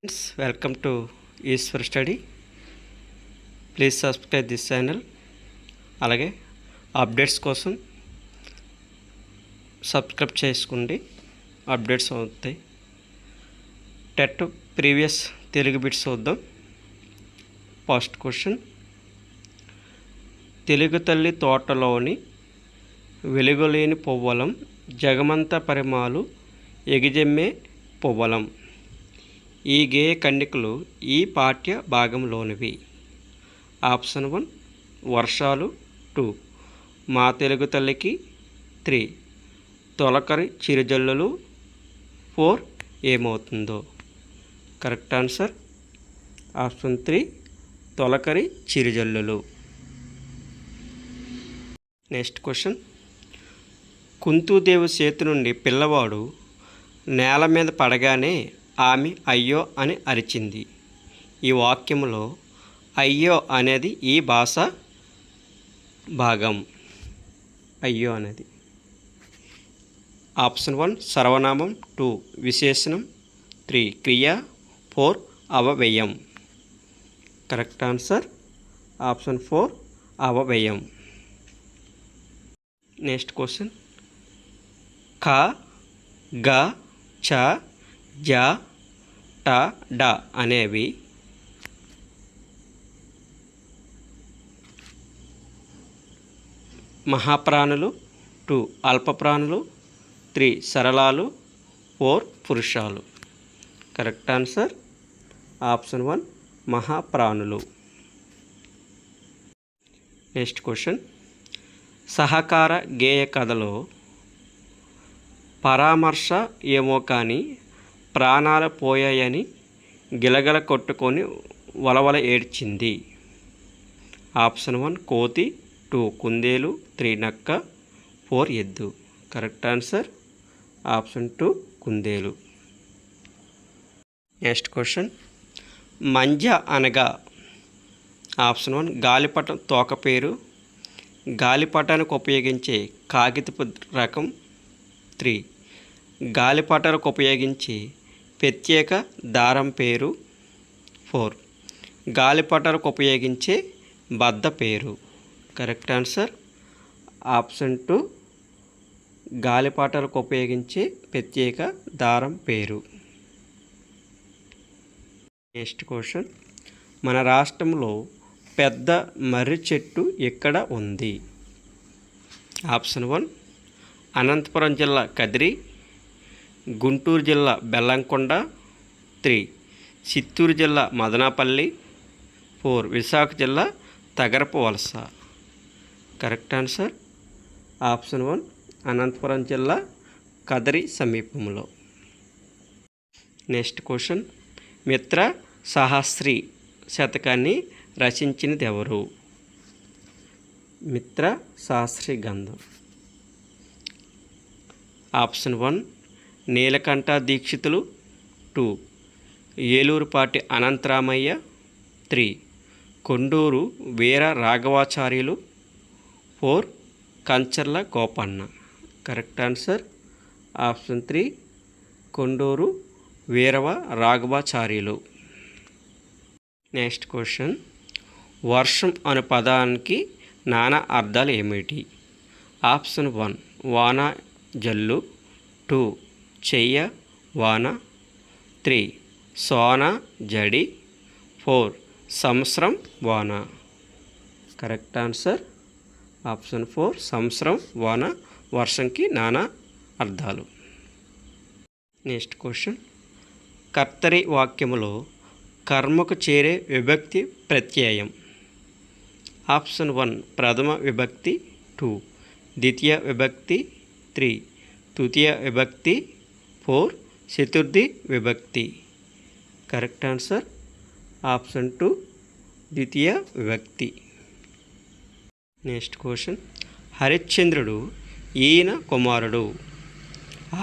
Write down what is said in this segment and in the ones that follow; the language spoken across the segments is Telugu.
Friends, welcome to East for Study. Please subscribe this channel. అలాగే అప్డేట్స్ కోసం సబ్స్క్రైబ్ చేసుకోండి, అప్డేట్స్ అవుతాయి. టెట్ ప్రీవియస్ తెలుగు బిట్స్ చూద్దాం. ఫస్ట్ క్వశ్చన్, తెలుగు తల్లి తోటలోని వెలుగులేని పువ్వలం జగమంత పరిమాలు ఎగిజెమ్మే పువ్వలం. ఈ గేయ కన్నికలు ఈ పాఠ్య భాగంలోనివి. ఆప్షన్ 1 వర్షాలు, 2 మా తెలుగు తల్లికి, 3 తొలకరి చిరుజల్లులు, 4 ఏమవుతుందో. కరెక్ట్ ఆన్సర్ ఆప్షన్ 3 తొలకరి చిరుజల్లులు. నెక్స్ట్ క్వశ్చన్, కుంతీదేవి చేతి నుండి పిల్లవాడు నేల మీద పడగానే ఆమె అయ్యో అని అరిచింది. ఈ వాక్యంలో అయ్యో అనేది ఈ భాష భాగం. అయ్యో అనేది ఆప్షన్ 1 సర్వనామం, 2 విశేషణం, 3 క్రియ, 4 అవవ్యయం. కరెక్ట్ ఆన్సర్ ఆప్షన్ 4 అవవ్యయం. నెక్స్ట్ క్వశ్చన్, ఖ, గ, చ, జ, ట, డ అనేవి మహాప్రాణులు, 2 అల్పప్రాణులు, 3 సరళాలు, 4 పురుషాలు. కరెక్ట్ ఆన్సర్ ఆప్షన్ 1 మహాప్రాణులు. నెక్స్ట్ క్వశ్చన్, సహకార గేయ కథలో పరామర్శ ఏమో కానీ ప్రాణాలు పోయాయని గిలగల కొట్టుకొని వలవల ఏడ్చింది. ఆప్షన్ 1 కోతి, 2 కుందేలు, 3 నక్క, 4 ఎద్దు. కరెక్ట్ ఆన్సర్ ఆప్షన్ 2 కుందేలు. నెక్స్ట్ క్వశ్చన్, మంజ అనగా ఆప్షన్ 1 గాలిపటం తోక పేరు, గాలిపటానికి ఉపయోగించే కాగితపు రకం, 3 గాలిపటాలకు ఉపయోగించే ప్రత్యేక దారం పేరు, 4 గాలిపటాలకు ఉపయోగించే బద్ద పేరు. కరెక్ట్ ఆన్సర్ ఆప్షన్ 2 గాలిపటాలకు ఉపయోగించే ప్రత్యేక దారం పేరు. నెక్స్ట్ క్వశ్చన్, మన రాష్ట్రంలో పెద్ద మర్రి చెట్టు ఎక్కడ ఉంది. ఆప్షన్ 1 అనంతపురం జిల్లా కదిరి, గుంటూరు జిల్లా బెల్లంకొండ, 3 చిత్తూరు జిల్లా మదనాపల్లి, 4 విశాఖ జిల్లా తగరపు వలస. కరెక్ట్ ఆన్సర్ ఆప్షన్ 1 అనంతపురం జిల్లా కదిరి సమీపంలో. నెక్స్ట్ క్వశ్చన్, మిత్ర సహస్రి శతకాన్ని రచించినది ఎవరు. మిత్ర సహస్రి గంధం. ఆప్షన్ 1 నీలకంఠ దీక్షితులు, 2 ఏలూరుపాటి అనంతరామయ్య, 3 కొండూరు వీర రాఘవాచార్యులు, 4 కంచర్ల గోపన్న. కరెక్ట్ ఆన్సర్ ఆప్షన్ 3 కొండూరు వీరవ రాఘవాచార్యులు. నెక్స్ట్ క్వశ్చన్, వర్షం అనే పదానికి నానా అర్థాలు ఏమిటి. ఆప్షన్ 1 వాన జల్లు, 2 చెయ్య వాన, 3 సోన జడి, 4 సంవత్సరం వాన. కరెక్ట్ ఆన్సర్ ఆప్షన్ 4 సంవత్సరం వాన వర్షంకి నానా అర్థాలు. నెక్స్ట్ క్వశ్చన్, కర్తరి వాక్యములో కర్మకు చేరే విభక్తి ప్రత్యయం. ఆప్షన్ 1 ప్రథమ విభక్తి, 2 ద్వితీయ విభక్తి, 3 తృతీయ విభక్తి, 4 చతుర్థి విభక్తి. కరెక్ట్ ఆన్సర్ ఆప్షన్ 2 ద్వితీయ విభక్తి. నెక్స్ట్ క్వశ్చన్, హరిశ్చంద్రుడు ఈయన కుమారుడు.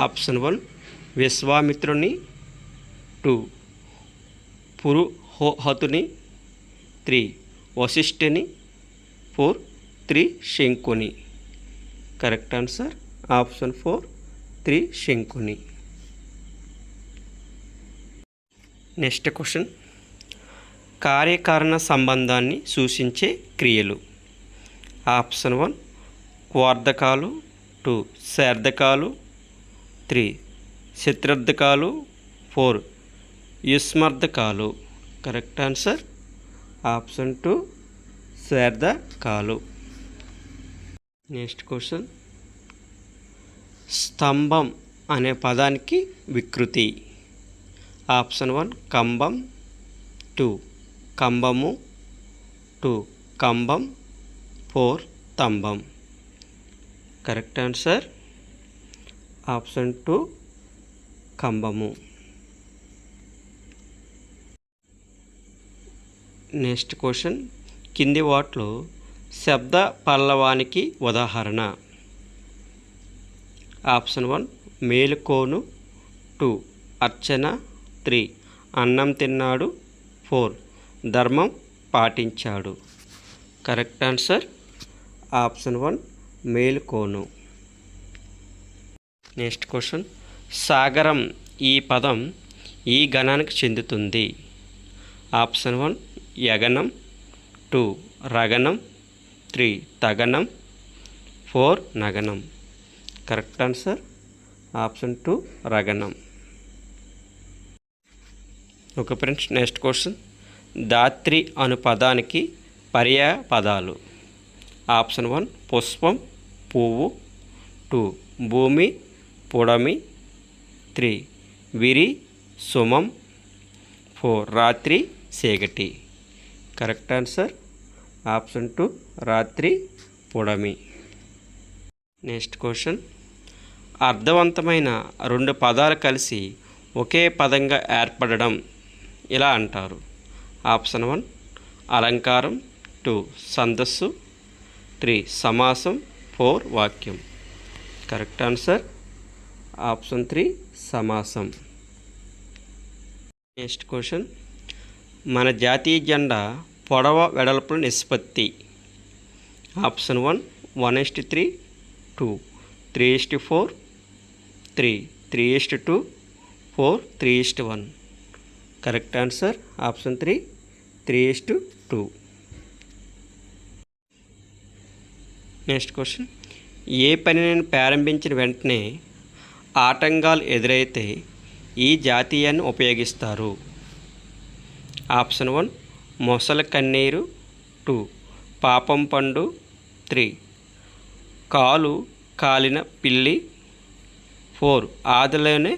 ఆప్షన్ 1 విశ్వామిత్రుని, 2 పురుహతుని, 3 వశిష్ఠుని, 4 త్రిశంకుని. కరెక్ట్ ఆన్సర్ ఆప్షన్ 4 త్రిశంకుని. నెక్స్ట్ క్వశ్చన్, కార్యకారణ సంబంధాన్ని సూచించే క్రియలు. ఆప్షన్ 1 క్వార్థకాలు, 2 శార్ధకాలు, 3 చతురర్థకాలు, 4 యుష్మర్థకాలు. కరెక్ట్ ఆన్సర్ ఆప్షన్ 2 శార్ధకాలు. నెక్స్ట్ క్వశ్చన్, స్తంభం అనే పదానికి వికృతి. ఆప్షన్ 1 కంబం, 2 కంబము, 2 కంబం, 4 స్తంభం. కరెక్ట్ ఆన్సర్ ఆప్షన్ 2 కంబము. నెక్స్ట్ క్వశ్చన్, కింది వాటిలో శబ్ద పల్లవానికి ఉదాహరణ. ఆప్షన్ 1 మేలుకోను, 2 అర్చన, 3 అన్నం తిన్నాడు, 4 ధర్మం పాటించాడు. కరెక్ట్ ఆన్సర్ ఆప్షన్ 1 మేలుకోను. నెక్స్ట్ క్వశ్చన్, సాగరం ఈ పదం ఈ గణానికి చెందుతుంది. ఆప్షన్ 1 యగనం, 2 రగనం, 3 తగనం, 4 నగనం. కరెక్ట్ ఆన్సర్ ఆప్షన్ 2 రగనం. ఓకే ఫ్రెండ్స్, నెక్స్ట్ క్వశ్చన్, దాత్రి అను పదానికి పర్యాయ పదాలు. ఆప్షన్ 1 పుష్పం, పువ్వు, 2 భూమి, పుడమి, 3 విరి, సుమం, 4 రాత్రి, చీకటి. కరెక్ట్ ఆన్సర్ ఆప్షన్ 2 రాత్రి, పుడమి. నెక్స్ట్ క్వశ్చన్, అర్థవంతమైన 2 పదాలు కలిసి ఒకే పదంగా ఏర్పడడం ఇలా అంటారు. ఆప్షన్ 1 అలంకారం, 2 ఛందస్సు, 3 సమాసం, 4 వాక్యం. కరెక్ట్ ఆన్సర్ ఆప్షన్ 3 సమాసం. నెక్స్ట్ క్వశ్చన్, మన జాతీయ జెండా పొడవ వెడల్పుల నిష్పత్తి. Option 1 1:3, 2 3:4, 3 3:2, 4 3:1. Correct answer option 3 3:2. Next question, ఏ పనిని ప్రారంభించిన వెంటనే ఆటంకాలు ఎదురైతే ఈ జాతీయాన్ని ఉపయోగిస్తారు. ఆప్షన్ 1 మొసలి కన్నీరు, 2 పాపం పండు, 3 కాలు కాలిన పిల్లి, 4 ఆదిలోనే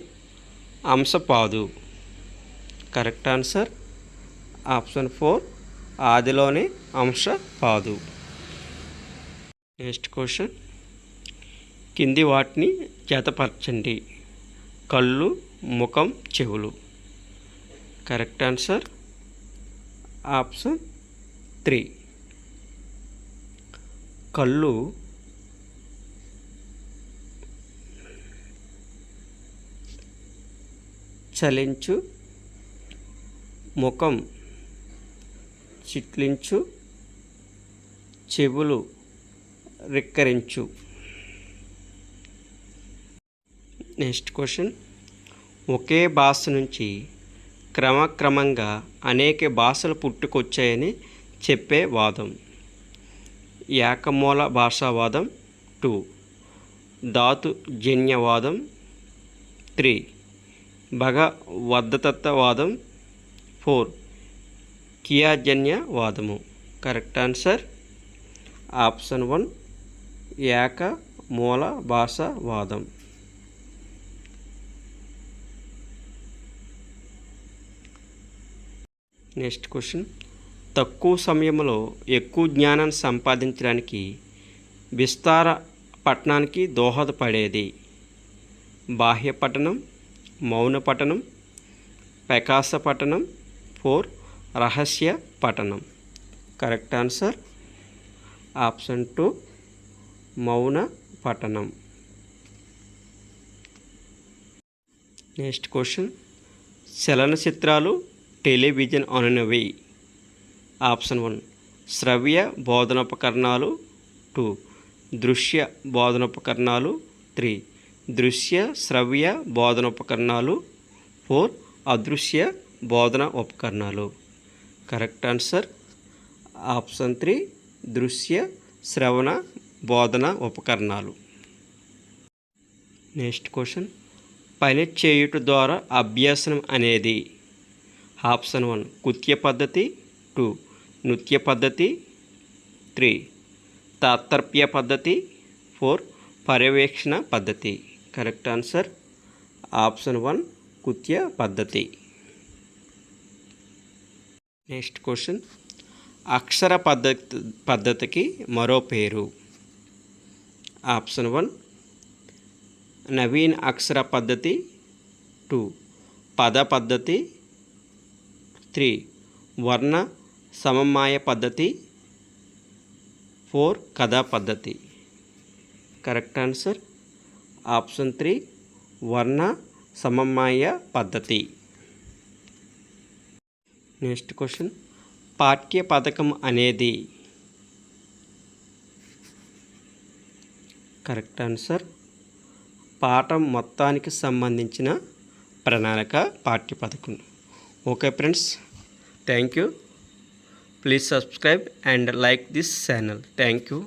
అంశపాదు. కరెక్ట్ ఆన్సర్ ఆప్షన్ 4 ఆదిలోనే అంశపాదు. నెక్స్ట్ క్వశ్చన్, కింది వాటిని జతపరచండి. కళ్ళు, ముఖం, చెవులు. కరెక్ట్ ఆన్సర్ ఆప్షన్ 3 కళ్ళు, చలించు, ముఖం చిట్లించు, చెవులు రిక్కరించు. నెక్స్ట్ క్వశ్చన్, ఒకే భాష నుంచి క్రమక్రమంగా అనేక భాషలు పుట్టుకొచ్చాయని చెప్పే వాదం. ఏకమూల భాషావాదం, 2 ధాతుజన్యవాదం, 3 భగవద్దతత్వవాదం, 4 కియాజన్యవాదము. కరెక్ట్ ఆన్సర్ ఆప్షన్ 1 ఏకమూల భాషావాదం. నెక్స్ట్ క్వశ్చన్, తక్కువ సమయంలో ఎక్కువ జ్ఞానాన్ని సంపాదించడానికి విస్తార పఠనానికి దోహదపడేది. బాహ్య పఠనం, మౌన పఠనం, ప్రకాశ పఠనం, 4 రహస్య పఠనం. కరెక్ట్ ఆన్సర్ ఆప్షన్ 2 మౌన పఠనం. నెక్స్ట్ క్వశ్చన్, చలనచిత్రాలు టెలివిజన్ అనునవి. ఆప్షన్ 1 శ్రవ్య బోధనోపకరణాలు, 2 దృశ్య బోధనోపకరణాలు, 3 దృశ్య శ్రవ్య బోధనోపకరణాలు, 4 అదృశ్య బోధన ఉపకరణాలు. కరెక్ట్ ఆన్సర్ ఆప్షన్ 3 దృశ్య శ్రవణ బోధన ఉపకరణాలు. నెక్స్ట్ క్వశ్చన్, పైలట్ చేయుట ద్వారా అభ్యాసనం అనేది ఆప్షన్ 1 కృత్య పద్ధతి, 2 నృత్య పద్ధతి, 3 తాత్పర్య పద్ధతి, 4 పర్యవేక్షణ పద్ధతి. కరెక్ట్ ఆన్సర్ ఆప్షన్ 1 కృత్య పద్ధతి. నెక్స్ట్ క్వశ్చన్, అక్షర పద్ధతికి మరో పేరు. ఆప్షన్ 1 నవీన అక్షర పద్ధతి, 2 పద పద్ధతి, 3 వర్ణ సమన్వయ పద్ధతి, 4 కథా పద్ధతి. కరెక్ట్ ఆన్సర్ ఆప్షన్ 3 వర్ణ సమన్వయ పద్ధతి. నెక్స్ట్ క్వశ్చన్, పాఠ్య పథకం అనేది కరెక్ట్ ఆన్సర్ పాఠం మొత్తానికి సంబంధించిన ప్రణాళిక పాఠ్య పథకం. Okay friends, thank you. Please subscribe and like this channel. Thank you.